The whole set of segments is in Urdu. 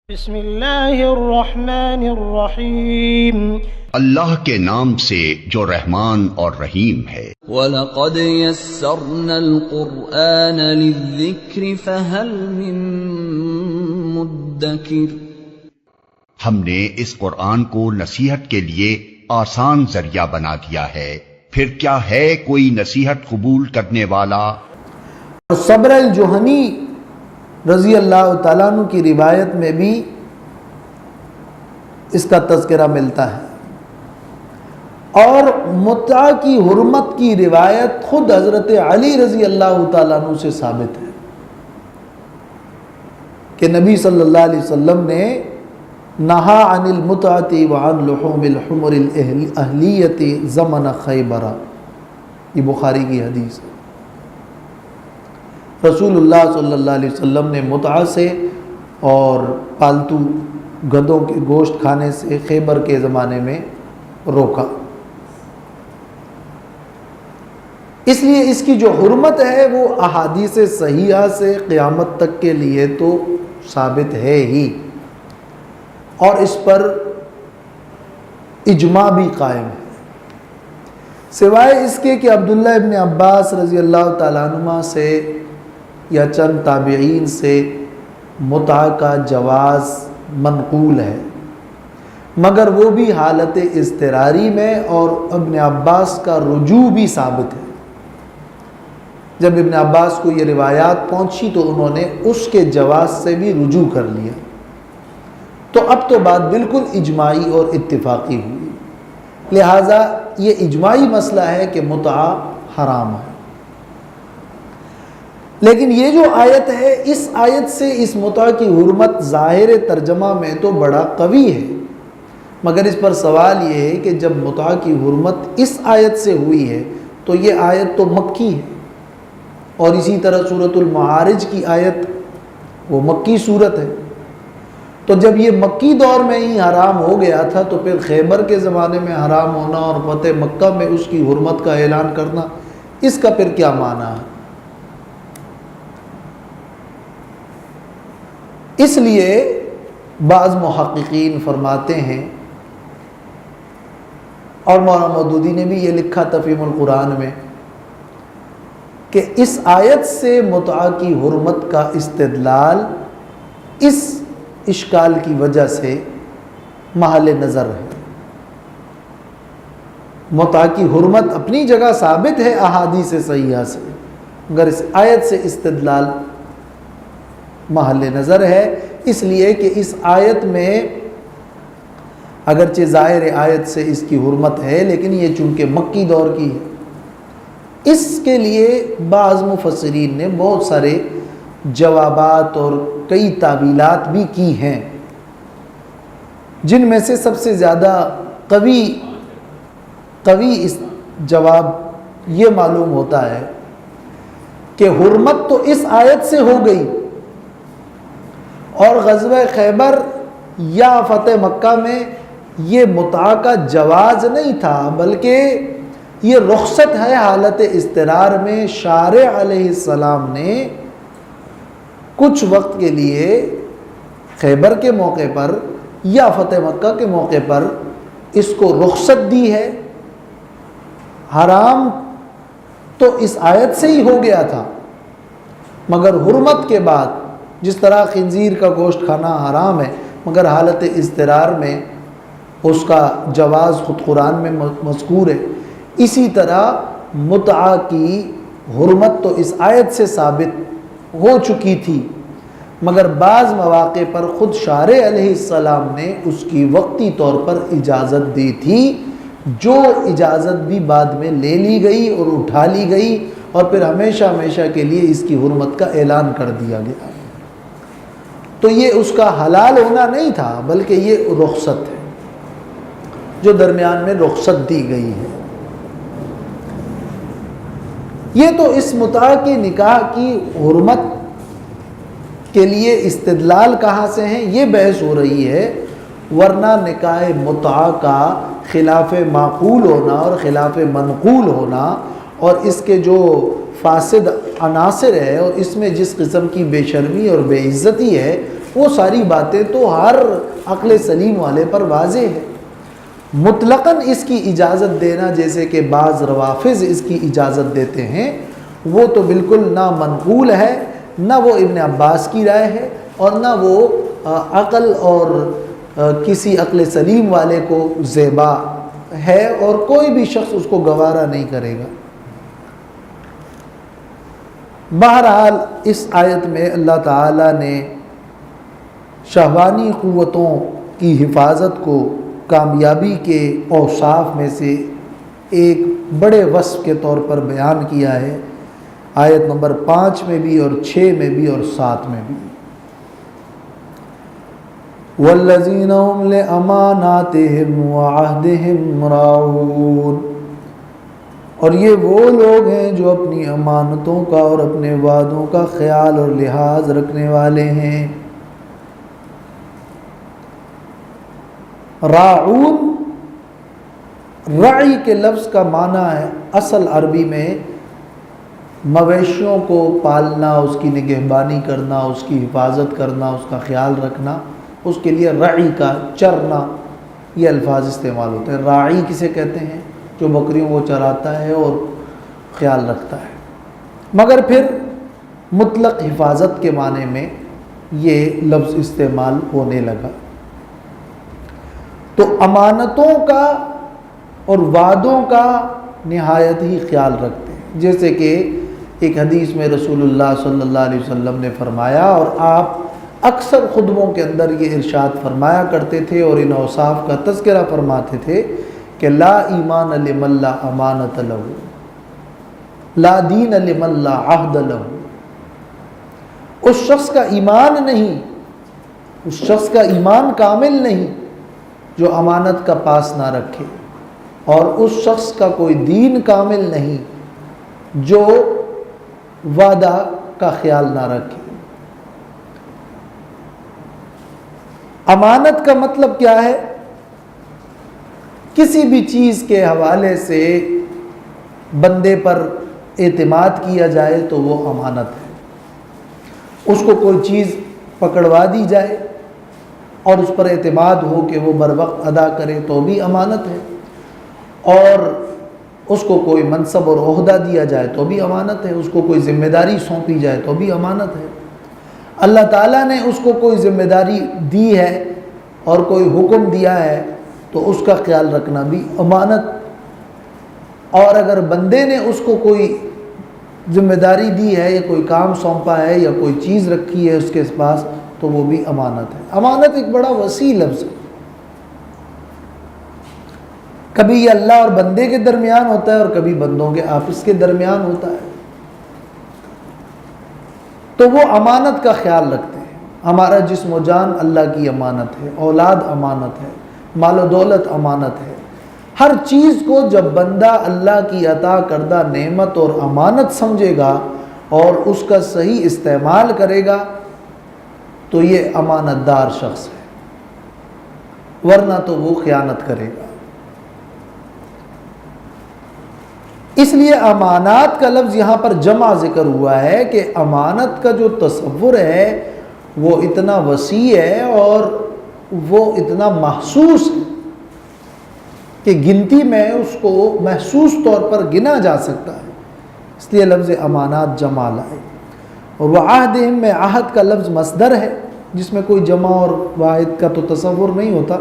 بسم اللہ الرحمن الرحیم اللہ کے نام سے جو رحمان اور رحیم ہے۔ وَلَقَدْ يَسَّرْنَا الْقُرْآنَ لِلذِّكْرِ فَهَلْ مِن مُدَّكِرٍ، ہم نے اس قرآن کو نصیحت کے لیے آسان ذریعہ بنا دیا ہے، پھر کیا ہے کوئی نصیحت قبول کرنے والا؟ صبر الجہنی رضی اللہ تعالیٰ عنہ کی روایت میں بھی اس کا تذکرہ ملتا ہے، اور متع کی حرمت کی روایت خود حضرت علی رضی اللہ تعالیٰ عنہ سے ثابت ہے کہ نبی صلی اللہ علیہ وسلم نے نہا عن المتعۃ وعن لحوم الحمر الاہلیۃ زمن خیبر، یہ بخاری کی حدیث ہے۔ رسول اللہ صلی اللہ علیہ وسلم نے متعہ سے اور پالتو گدوں کے گوشت کھانے سے خیبر کے زمانے میں روکا، اس لیے اس کی جو حرمت ہے وہ احادیث صحیحہ سے قیامت تک کے لیے تو ثابت ہے ہی، اور اس پر اجماع بھی قائم ہے، سوائے اس کے کہ عبداللہ ابن عباس رضی اللہ تعالیٰ عنہ سے یا چند تابعین سے متع کا جواز منقول ہے، مگر وہ بھی حالت اضطراری میں، اور ابن عباس کا رجوع بھی ثابت ہے۔ جب ابن عباس کو یہ روایات پہنچی تو انہوں نے اس کے جواز سے بھی رجوع کر لیا، تو اب تو بات بالکل اجماعی اور اتفاقی ہوئی، لہٰذا یہ اجماعی مسئلہ ہے کہ متع حرام ہے۔ لیکن یہ جو آیت ہے، اس آیت سے اس متع کی حرمت ظاہر ترجمہ میں تو بڑا قوی ہے، مگر اس پر سوال یہ ہے کہ جب متع کی حرمت اس آیت سے ہوئی ہے تو یہ آیت تو مکی ہے، اور اسی طرح سورۃ المعارج کی آیت وہ مکی صورت ہے، تو جب یہ مکی دور میں ہی حرام ہو گیا تھا تو پھر خیبر کے زمانے میں حرام ہونا اور فتح مکہ میں اس کی حرمت کا اعلان کرنا، اس کا پھر کیا معنی ہے؟ اس لیے بعض محققین فرماتے ہیں، اور مولانا مودودی نے بھی یہ لکھا تفہیم القرآن میں، کہ اس آیت سے متع کی حرمت کا استدلال اس اشکال کی وجہ سے محل نظر ہے۔ متع کی حرمت اپنی جگہ ثابت ہے احادیث صحیحہ سے، مگر اس آیت سے استدلال محل نظر ہے، اس لیے کہ اس آیت میں اگرچہ ظاہر آیت سے اس کی حرمت ہے، لیکن یہ چونکہ مکی دور کی ہے، اس کے لیے بعض مفسرین نے بہت سارے جوابات اور کئی تعویلات بھی کی ہیں، جن میں سے سب سے زیادہ قوی اس جواب یہ معلوم ہوتا ہے کہ حرمت تو اس آیت سے ہو گئی، اور غزوہ خیبر یا فتح مکہ میں یہ متع کا جواز نہیں تھا، بلکہ یہ رخصت ہے حالت اضطرار میں۔ شارع علیہ السلام نے کچھ وقت کے لیے خیبر کے موقع پر یا فتح مکہ کے موقع پر اس کو رخصت دی ہے، حرام تو اس آیت سے ہی ہو گیا تھا، مگر حرمت کے بعد جس طرح خنزیر کا گوشت کھانا حرام ہے، مگر حالت اضطرار میں اس کا جواز خود قرآن میں مذکور ہے، اسی طرح متع کی حرمت تو اس آیت سے ثابت ہو چکی تھی، مگر بعض مواقع پر خود شارع علیہ السلام نے اس کی وقتی طور پر اجازت دی تھی، جو اجازت بھی بعد میں لے لی گئی اور اٹھا لی گئی، اور پھر ہمیشہ ہمیشہ کے لیے اس کی حرمت کا اعلان کر دیا گیا۔ تو یہ اس کا حلال ہونا نہیں تھا، بلکہ یہ رخصت ہے جو درمیان میں رخصت دی گئی ہے۔ یہ تو اس متع کی نکاح کی حرمت کے لیے استدلال کہاں سے ہیں یہ بحث ہو رہی ہے، ورنہ نکاح متع کا خلاف معقول ہونا اور خلاف منقول ہونا، اور اس کے جو فاسد عناصر ہے اور اس میں جس قسم کی بے شرمی اور بے عزتی ہے، وہ ساری باتیں تو ہر عقل سلیم والے پر واضح ہے۔ مطلقاً اس کی اجازت دینا، جیسے کہ بعض روافض اس کی اجازت دیتے ہیں، وہ تو بالکل نہ منقول ہے، نہ وہ ابن عباس کی رائے ہے، اور نہ وہ عقل اور کسی عقل سلیم والے کو زیبا ہے، اور کوئی بھی شخص اس کو گوارا نہیں کرے گا۔ بہرحال اس آیت میں اللہ تعالیٰ نے شہوانی قوتوں کی حفاظت کو کامیابی کے اوصاف میں سے ایک بڑے وصف کے طور پر بیان کیا ہے، آیت نمبر 5 میں بھی اور 6 میں بھی اور 7 میں بھی۔ وَالَّذِينَ هُمْ لِأَمَانَاتِهِمْ وَعَهْدِهِمْ رَاعُونَ، اور یہ وہ لوگ ہیں جو اپنی امانتوں کا اور اپنے وعدوں کا خیال اور لحاظ رکھنے والے ہیں۔ راعون، رعی کے لفظ کا معنی ہے اصل عربی میں مویشیوں کو پالنا، اس کی نگہبانی کرنا، اس کی حفاظت کرنا، اس کا خیال رکھنا، اس کے لیے رعی کا چرنا یہ الفاظ استعمال ہوتے ہیں۔ راعی کسے کہتے ہیں؟ جو بکریوں کو چراتا ہے اور خیال رکھتا ہے۔ مگر پھر مطلق حفاظت کے معنی میں یہ لفظ استعمال ہونے لگا۔ تو امانتوں کا اور وعدوں کا نہایت ہی خیال رکھتے ہیں، جیسے کہ ایک حدیث میں رسول اللہ صلی اللہ علیہ وسلم نے فرمایا، اور آپ اکثر خطبوں کے اندر یہ ارشاد فرمایا کرتے تھے اور ان اوصاف کا تذکرہ فرماتے تھے کہ لا ایمان لمن لا امانت لہ، لا دین لمن لا عہد لہ۔ اس شخص کا ایمان نہیں، اس شخص کا ایمان کامل نہیں جو امانت کا پاس نہ رکھے، اور اس شخص کا کوئی دین کامل نہیں جو وعدہ کا خیال نہ رکھے۔ امانت کا مطلب کیا ہے؟ کسی بھی چیز کے حوالے سے بندے پر اعتماد کیا جائے تو وہ امانت ہے۔ اس کو کوئی چیز پکڑوا دی جائے اور اس پر اعتماد ہو کہ وہ بر وقت ادا کرے تو بھی امانت ہے، اور اس کو کوئی منصب اور عہدہ دیا جائے تو بھی امانت ہے، اس کو کوئی ذمہ داری سونپی جائے تو بھی امانت ہے۔ اللہ تعالیٰ نے اس کو کوئی ذمہ داری دی ہے اور کوئی حکم دیا ہے تو اس کا خیال رکھنا بھی امانت، اور اگر بندے نے اس کو کوئی ذمہ داری دی ہے یا کوئی کام سونپا ہے یا کوئی چیز رکھی ہے اس کے پاس تو وہ بھی امانت ہے۔ امانت ایک بڑا وسیع لفظ ہے، کبھی یہ اللہ اور بندے کے درمیان ہوتا ہے اور کبھی بندوں کے آپس کے درمیان ہوتا ہے۔ تو وہ امانت کا خیال رکھتے ہیں۔ ہمارا جسم و جان اللہ کی امانت ہے، اولاد امانت ہے، مال و دولت امانت ہے۔ ہر چیز کو جب بندہ اللہ کی عطا کردہ نعمت اور امانت سمجھے گا اور اس کا صحیح استعمال کرے گا تو یہ امانت دار شخص ہے، ورنہ تو وہ خیانت کرے گا۔ اس لیے امانات کا لفظ یہاں پر جمع ذکر ہوا ہے کہ امانت کا جو تصور ہے وہ اتنا وسیع ہے اور وہ اتنا محسوس ہے کہ گنتی میں اس کو محسوس طور پر گنا جا سکتا ہے، اس لیے لفظ امانات جمع لائے۔ اور وعہدہم میں عہد کا لفظ مصدر ہے جس میں کوئی جمع اور واحد کا تو تصور نہیں ہوتا،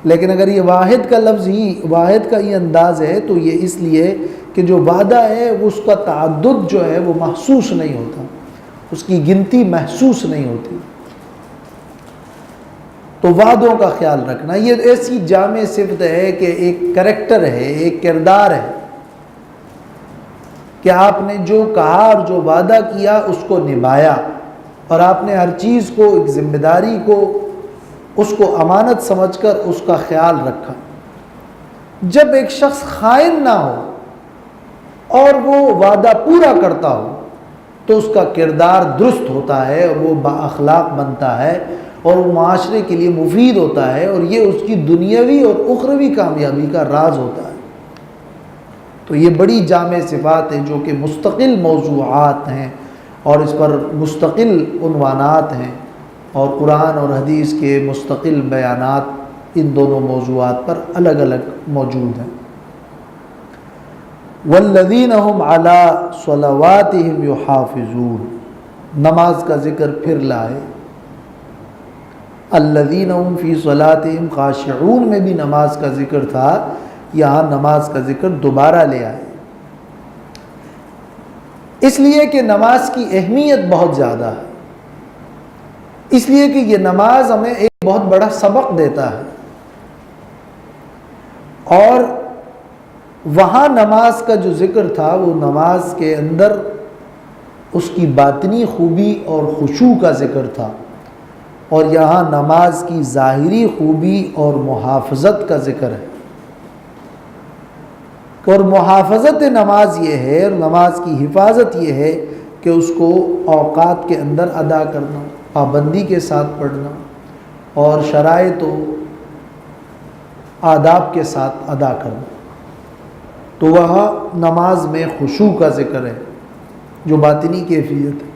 لیکن اگر یہ واحد کا لفظ ہی، واحد کا یہ انداز ہے تو یہ اس لیے کہ جو وعدہ ہے اس کا تعدد جو ہے وہ محسوس نہیں ہوتا، اس کی گنتی محسوس نہیں ہوتی۔ تو وعدوں کا خیال رکھنا یہ ایسی جامع صفت ہے کہ ایک کریکٹر ہے، ایک کردار ہے کہ آپ نے جو کہا اور جو وعدہ کیا اس کو نبھایا، اور آپ نے ہر چیز کو، ایک ذمہ داری کو، اس کو امانت سمجھ کر اس کا خیال رکھا۔ جب ایک شخص خائن نہ ہو اور وہ وعدہ پورا کرتا ہو تو اس کا کردار درست ہوتا ہے اور وہ با اخلاق بنتا ہے اور وہ معاشرے کے لیے مفید ہوتا ہے، اور یہ اس کی دنیاوی اور اخروی کامیابی کا راز ہوتا ہے۔ تو یہ بڑی جامع صفات ہیں جو کہ مستقل موضوعات ہیں اور اس پر مستقل عنوانات ہیں، اور قرآن اور حدیث کے مستقل بیانات ان دونوں موضوعات پر الگ الگ موجود ہیں۔ والذین هم علی صلواتہم یحافظون، نماز کا ذکر پھر لائے۔ الذین هم فی صلاتہم خاشعون میں بھی نماز کا ذکر تھا، یہاں نماز کا ذکر دوبارہ لے آئے، اس لیے کہ نماز کی اہمیت بہت زیادہ ہے، اس لیے کہ یہ نماز ہمیں ایک بہت بڑا سبق دیتا ہے، اور وہاں نماز کا جو ذکر تھا وہ نماز کے اندر اس کی باطنی خوبی اور خشوع کا ذکر تھا، اور یہاں نماز کی ظاہری خوبی اور محافظت کا ذکر ہے۔ اور محافظت نماز یہ ہے، اور نماز کی حفاظت یہ ہے کہ اس کو اوقات کے اندر ادا کرنا، پابندی کے ساتھ پڑھنا، اور شرائط و آداب کے ساتھ ادا کرنا۔ تو وہاں نماز میں خشوع کا ذکر ہے جو باطنی کیفیت ہے،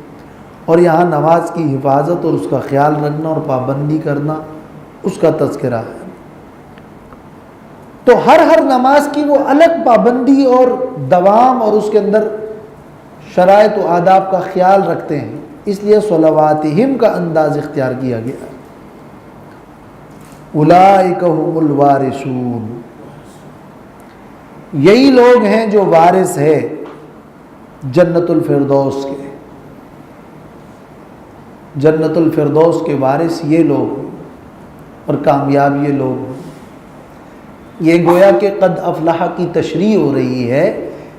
اور یہاں نماز کی حفاظت اور اس کا خیال رکھنا اور پابندی کرنا اس کا تذکرہ ہے۔ تو ہر نماز کی وہ الگ پابندی اور دوام اور اس کے اندر شرائط و آداب کا خیال رکھتے ہیں، اس لیے صلواتہم کا انداز اختیار کیا گیا۔ اولئک هم الوارثون، یہی لوگ ہیں جو وارث ہے جنت الفردوس کے، جنت الفردوس کے وارث یہ لوگ اور کامیاب یہ لوگ۔ یہ گویا کہ قد افلح کی تشریح ہو رہی ہے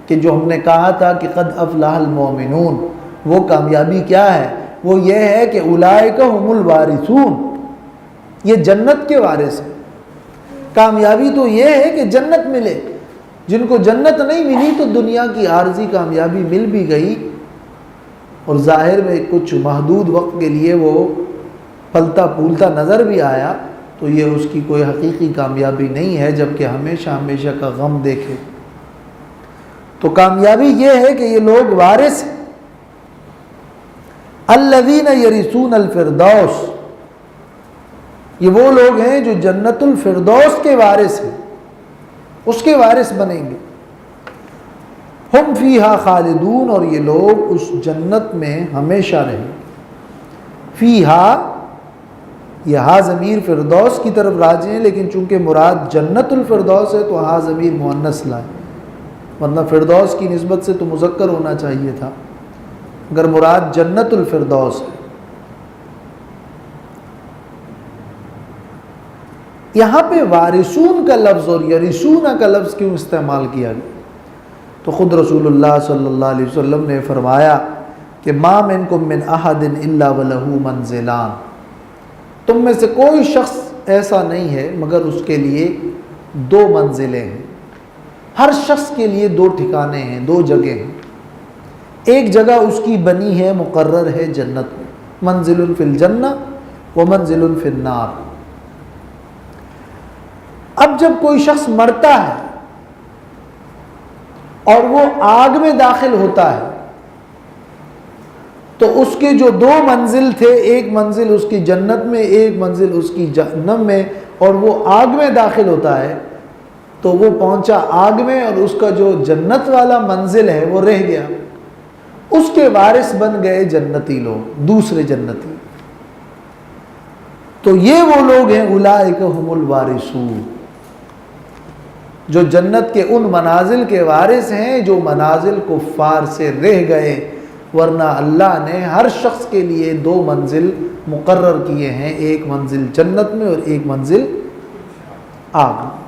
کہ جو ہم نے کہا تھا کہ قد افلح المؤمنون، وہ کامیابی کیا ہے؟ وہ یہ ہے کہ اولئک هم الوارثون، یہ جنت کے وارث ہیں۔ کامیابی تو یہ ہے کہ جنت ملے، جن کو جنت نہیں ملی تو دنیا کی عارضی کامیابی مل بھی گئی، اور ظاہر میں کچھ محدود وقت کے لیے وہ پلتا پھولتا نظر بھی آیا، تو یہ اس کی کوئی حقیقی کامیابی نہیں ہے، جبکہ ہمیشہ ہمیشہ کا غم دیکھے۔ تو کامیابی یہ ہے کہ یہ لوگ وارث ہیں۔ الذین یرثون الفردوس، یہ وہ لوگ ہیں جو جنت الفردوس کے وارث ہیں، اس کے وارث بنیں گے۔ ہم فیہا خالدون، اور یہ لوگ اس جنت میں ہمیشہ رہیں گے۔ فیہا، یہ ہا ضمیر فردوس کی طرف راجع ہے، لیکن چونکہ مراد جنت الفردوس ہے تو ہا ضمیر مؤنث لائے، ورنہ فردوس کی نسبت سے تو مذکر ہونا چاہیے تھا، اگر مراد جنت الفردوس ہے۔ یہاں پہ وارثون کا لفظ اور یرثون کا لفظ کیوں استعمال کیا گیا؟ تو خود رسول اللہ صلی اللہ علیہ وسلم نے فرمایا کہ ما منکم من احد الا ولہ منزلان، تم میں سے کوئی شخص ایسا نہیں ہے مگر اس کے لیے دو منزلیں ہیں، ہر شخص کے لیے دو ٹھکانے ہیں، دو جگہ ہیں۔ ایک جگہ اس کی بنی ہے، مقرر ہے جنت میں، منزل فی الجنہ و منزل فی النار۔ اب جب کوئی شخص مرتا ہے اور وہ آگ میں داخل ہوتا ہے تو اس کے جو دو منزل تھے، ایک منزل اس کی جنت میں، ایک منزل اس کی جہنم میں، اور وہ آگ میں داخل ہوتا ہے تو وہ پہنچا آگ میں، اور اس کا جو جنت والا منزل ہے وہ رہ گیا، اس کے وارث بن گئے جنتی لوگ، دوسرے جنتی۔ تو یہ وہ لوگ ہیں اولئک هم الوارثون، جو جنت کے ان منازل کے وارث ہیں جو منازل کفار سے رہ گئے، ورنہ اللہ نے ہر شخص کے لیے دو منزل مقرر کیے ہیں، ایک منزل جنت میں اور ایک منزل آگ میں۔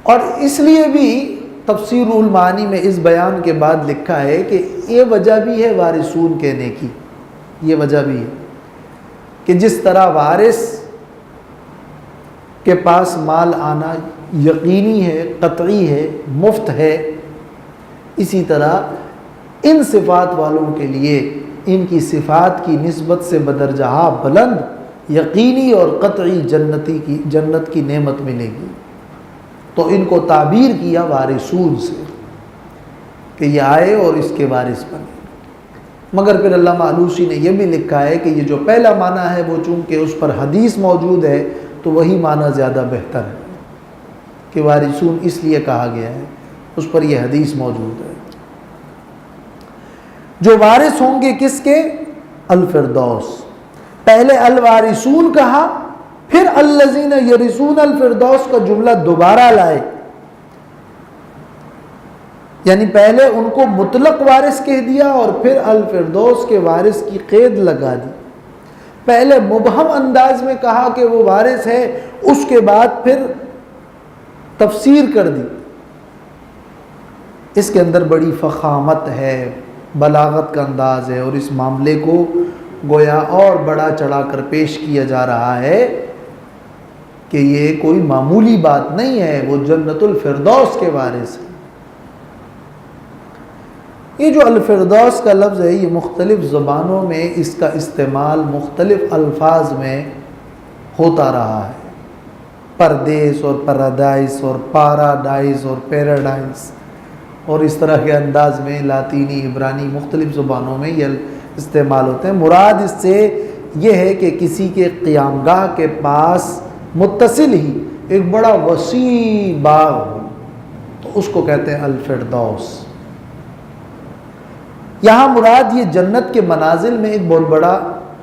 اور اس لیے بھی تفسیر المعانی میں اس بیان کے بعد لکھا ہے کہ یہ وجہ بھی ہے وارثون کہنے کی، یہ وجہ بھی ہے کہ جس طرح وارث کے پاس مال آنا یقینی ہے، قطعی ہے، مفت ہے، اسی طرح ان صفات والوں کے لیے ان کی صفات کی نسبت سے بدرجہ بلند یقینی اور قطعی جنت کی نعمت ملے گی۔ تو ان کو تعبیر کیا وارثون سے کہ یہ آئے اور اس کے وارث بنے۔ مگر پھر علامہ آلوسی نے یہ بھی لکھا ہے کہ یہ جو پہلا معنی ہے وہ چونکہ اس پر حدیث موجود ہے تو وہی معنی زیادہ بہتر ہے کہ وارثون اس لیے کہا گیا ہے، اس پر یہ حدیث موجود ہے۔ جو وارث ہوں گے کس کے؟ الفردوس۔ پہلے الوارثون کہا، پھر الذین یرثون الفردوس کا جملہ دوبارہ لائے، یعنی پہلے ان کو مطلق وارث کہہ دیا اور پھر الفردوس کے وارث کی قید لگا دی۔ پہلے مبہم انداز میں کہا کہ وہ وارث ہے، اس کے بعد پھر تفسیر کر دی۔ اس کے اندر بڑی فخامت ہے، بلاغت کا انداز ہے، اور اس معاملے کو گویا اور بڑا چڑھا کر پیش کیا جا رہا ہے کہ یہ کوئی معمولی بات نہیں ہے، وہ جنت الفردوس کے وارث ہیں۔ یہ جو الفردوس کا لفظ ہے، یہ مختلف زبانوں میں اس کا استعمال مختلف الفاظ میں ہوتا رہا ہے، پردیس اور پرادائس اور پارادائس اور پیراڈائس، اور اس طرح کے انداز میں لاطینی، عبرانی، مختلف زبانوں میں یہ استعمال ہوتے ہیں۔ مراد اس سے یہ ہے کہ کسی کے قیام گاہ کے پاس متصل ہی ایک بڑا وسیع باغ ہو تو اس کو کہتے ہیں الفردوس۔ یہاں مراد یہ جنت کے منازل میں ایک بہت بڑا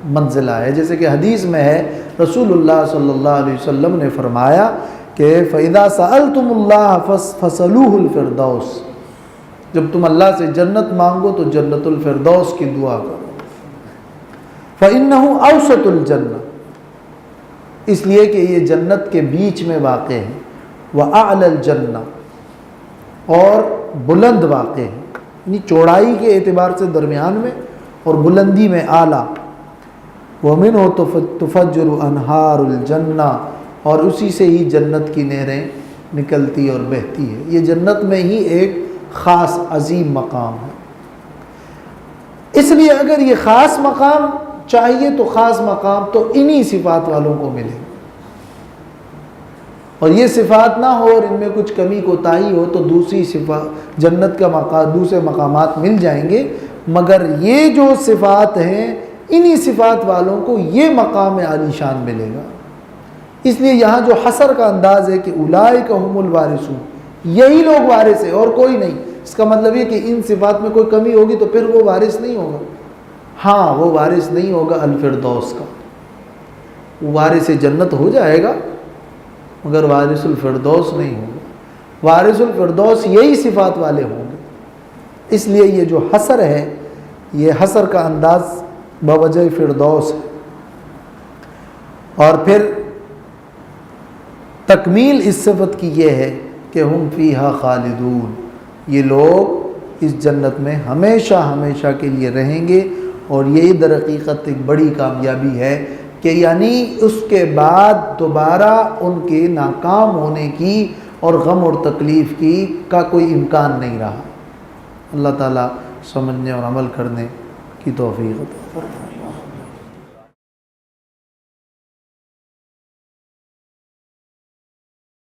منزلہ ہے، جیسے کہ حدیث میں ہے، رسول اللہ صلی اللہ علیہ وسلم نے فرمایا کہ فَإِذَا سَأَلْتُمُ اللَّهَ فَاسْأَلُوهُ الْفِرْدَوْسَ، جب تم اللہ سے جنت مانگو تو جنت الفردوس کی دعا کرو۔ فَإِنَّهُ أَوْسَطُ الْجَنَّةِ، اس لیے کہ یہ جنت کے بیچ میں واقع ہے، وَأَعْلَى الْجَنَّةِ، اور بلند واقع ہے، یعنی چوڑائی کے اعتبار سے درمیان میں اور بلندی میں اعلیٰ۔ وَمِنْهُ تُفَجِّرُ أَنْهَارُ الْجَنَّةِ، اور اسی سے ہی جنت کی نہریں نکلتی اور بہتی ہے۔ یہ جنت میں ہی ایک خاص عظیم مقام ہے۔ اس لیے اگر یہ خاص مقام چاہیے تو خاص مقام تو انہی صفات والوں کو ملے، اور یہ صفات نہ ہو اور ان میں کچھ کمی کوتاہی ہو تو دوسری صفات جنت کا مقام، دوسرے مقامات مل جائیں گے، مگر یہ جو صفات ہیں انہی صفات والوں کو یہ مقام عالی شان ملے گا۔ اس لیے یہاں جو حصر کا انداز ہے کہ اولئک هم الوارثون، یہی لوگ وارث ہیں اور کوئی نہیں، اس کا مطلب یہ کہ ان صفات میں کوئی کمی ہوگی تو پھر وہ وارث نہیں ہوگا۔ ہاں، وہ وارث نہیں ہوگا الفردوس کا، وہ وارث جنت ہو جائے گا مگر وارث الفردوس نہیں ہوگا۔ وارث الفردوس یہی صفات والے ہوں گے۔ اس لیے یہ جو حصر ہے، یہ حصر کا انداز بوجہ فردوس ہے۔ اور پھر تکمیل اس صفت کی یہ ہے کہ ہم فیہا خالدون، یہ لوگ اس جنت میں ہمیشہ ہمیشہ کے لیے رہیں گے، اور یہی در حقیقت ایک بڑی کامیابی ہے کہ یعنی اس کے بعد دوبارہ ان کے ناکام ہونے کی اور غم اور تکلیف کی کا کوئی امکان نہیں رہا۔ اللہ تعالیٰ سمجھنے اور عمل کرنے کی توفیق عطا فرمائے۔